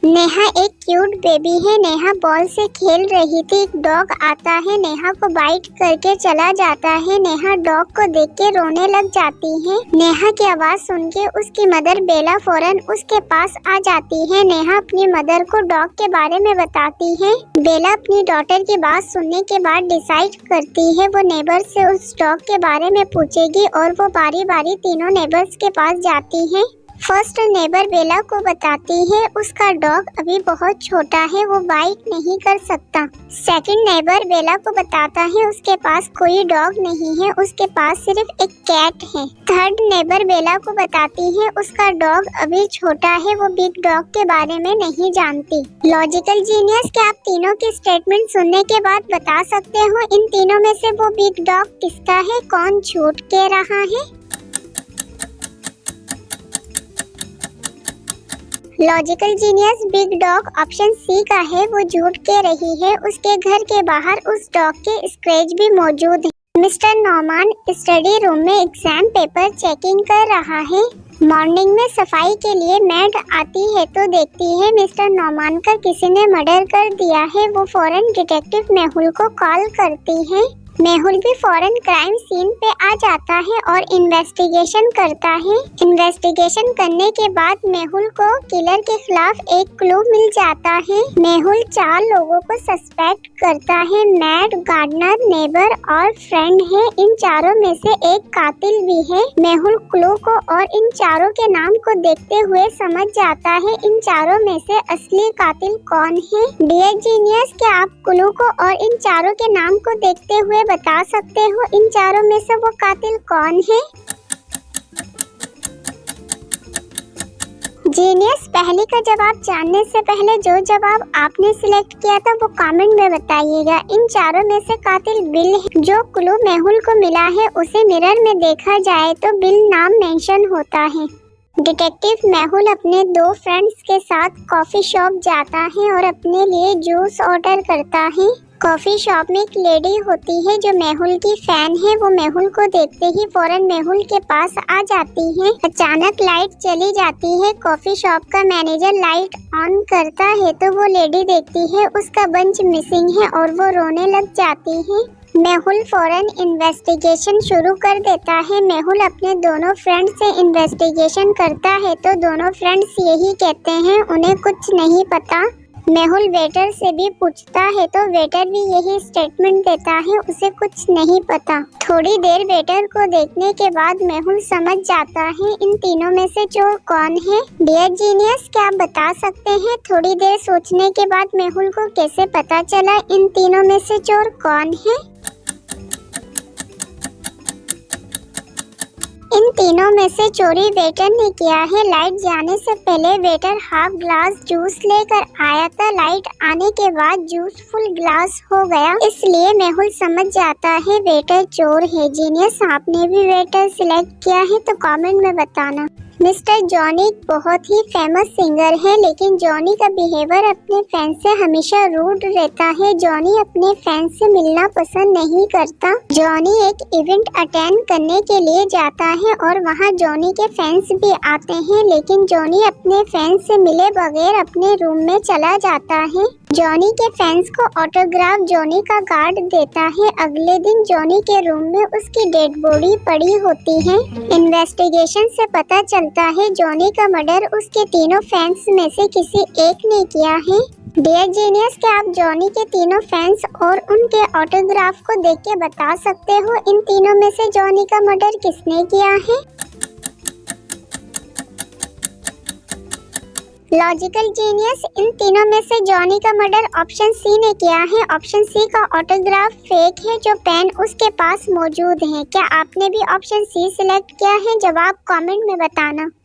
नेहा एक cute baby है। Neha ball से खेल रही थी। एक डॉग आता है, नेहा को बाइट करके चला जाता है। नेहा डॉग को देख के रोने लग जाती है। नेहा की आवाज सुन के उसकी मदर बेला फौरन उसके पास आ जाती है। नेहा अपनी मदर को डॉग के बारे में बताती है। बेला अपनी डॉटर की बात सुनने के बाद डिसाइड करती है वो नेबर से उस डॉग के बारे में पूछेगी और वो बारी बारी तीनों नेबर्स के पास जाती है। फर्स्ट नेबर बेला को बताती है उसका डॉग अभी बहुत छोटा है, वो बाइट नहीं कर सकता। सेकंड नेबर बेला को बताता है उसके पास कोई डॉग नहीं है, उसके पास सिर्फ एक कैट है। थर्ड नेबर बेला को बताती है उसका डॉग अभी छोटा है, वो बिग डॉग के बारे में नहीं जानती। लॉजिकल जीनियस, क्या आप तीनों की स्टेटमेंट सुनने के बाद बता सकते हो इन तीनों में से वो बिग डॉग किसका है, कौन झूठ कह रहा है? Logical genius, big dog option C का है, वो झूठ कह रही है। उसके घर के बाहर उस डॉग के स्क्रैच भी मौजूद है। मिस्टर नॉमान स्टडी रूम में एग्जाम पेपर चेकिंग कर रहा है। मॉर्निंग में सफाई के लिए मैड आती है तो देखती है मिस्टर नॉमान का किसी ने मर्डर कर दिया है। वो फौरन डिटेक्टिव मेहुल को कॉल करती है। मेहुल भी फौरन क्राइम सीन पे आ जाता है और इन्वेस्टिगेशन करता है। इन्वेस्टिगेशन करने के बाद मेहुल को किलर के खिलाफ एक क्लू मिल जाता है। मेहुल 4 लोगों को सस्पेक्ट करता है, मैड, गार्डनर, नेबर और फ्रेंड है। इन चारों में से एक कातिल भी है। मेहुल क्लू को और इन चारों के नाम को देखते हुए समझ जाता है इन चारों में से असली कातिल कौन है। डियर जीनियस, क्या आप क्लू को और इन चारों के नाम को देखते हुए बता सकते हो इन चारों में से वो कातिल कौन है? जीनियस, पहले का जवाब जानने से पहले जो जवाब आपने सिलेक्ट किया था वो कमेंट में बताइएगा। इन चारों में से कातिल बिल है। जो क्लू मेहुल को मिला है उसे मिरर में देखा जाए तो बिल नाम मेंशन होता है। डिटेक्टिव मेहुल अपने 2 फ्रेंड्स के साथ कॉफी शॉप जाता है और अपने लिए जूस ऑर्डर करता है। कॉफी शॉप में एक लेडी होती है जो मेहुल की फैन है। वो मेहुल को देखते ही फौरन मेहुल के पास आ जाती है। अचानक लाइट चली जाती है। कॉफी शॉप का मैनेजर लाइट ऑन करता है तो वो लेडी देखती है उसका बंच मिसिंग है और वो रोने लग जाती है। मेहुल फौरन इन्वेस्टिगेशन शुरू कर देता है। मेहुल अपने दोनों फ्रेंड से इन्वेस्टिगेशन करता है तो दोनों फ्रेंड्स यही कहते हैं उन्हें कुछ नहीं पता। मेहुल वेटर से भी पूछता है तो वेटर भी यही स्टेटमेंट देता है, उसे कुछ नहीं पता। थोड़ी देर वेटर को देखने के बाद मेहुल समझ जाता है इन तीनों में से चोर कौन है। डियर जीनियस, क्या आप बता सकते हैं थोड़ी देर सोचने के बाद मेहुल को कैसे पता चला इन तीनों में से चोर कौन है? इन तीनों में से चोरी वेटर ने किया है। लाइट जाने से पहले वेटर हाफ ग्लास जूस लेकर आया था। लाइट आने के बाद जूस फुल ग्लास हो गया, इसलिए मेहुल समझ जाता है वेटर चोर है। जीनियस, आपने भी वेटर सिलेक्ट किया है तो कमेंट में बताना। मिस्टर जॉनी बहुत ही फेमस सिंगर है, लेकिन जॉनी का बिहेवियर अपने फैंस से हमेशा रूड रहता है। जॉनी अपने फैंस से मिलना पसंद नहीं करता। जॉनी एक इवेंट अटेंड करने के लिए जाता है और वहां जॉनी के फैंस भी आते हैं, लेकिन जॉनी अपने फैंस से मिले बगैर अपने रूम में चला जाता है। जॉनी के फैंस को ऑटोग्राफ जॉनी का गार्ड देता है। अगले दिन जॉनी के रूम में उसकी डेड बॉडी पड़ी होती है। इन्वेस्टिगेशन से पता चलता है जॉनी का मर्डर उसके तीनों फैंस में से किसी एक ने किया है। डियर जीनियस, क्या आप जॉनी के तीनों फैंस और उनके ऑटोग्राफ को देख के बता सकते हो इन तीनों में से जॉनी का मर्डर किसने किया है? लॉजिकल जीनियस, इन तीनों में से जॉनी का मर्डर ऑप्शन सी ने किया है। ऑप्शन सी का ऑटोग्राफ फेक है, जो पेन उसके पास मौजूद है। क्या आपने भी ऑप्शन सी सिलेक्ट किया है? जवाब कमेंट में बताना।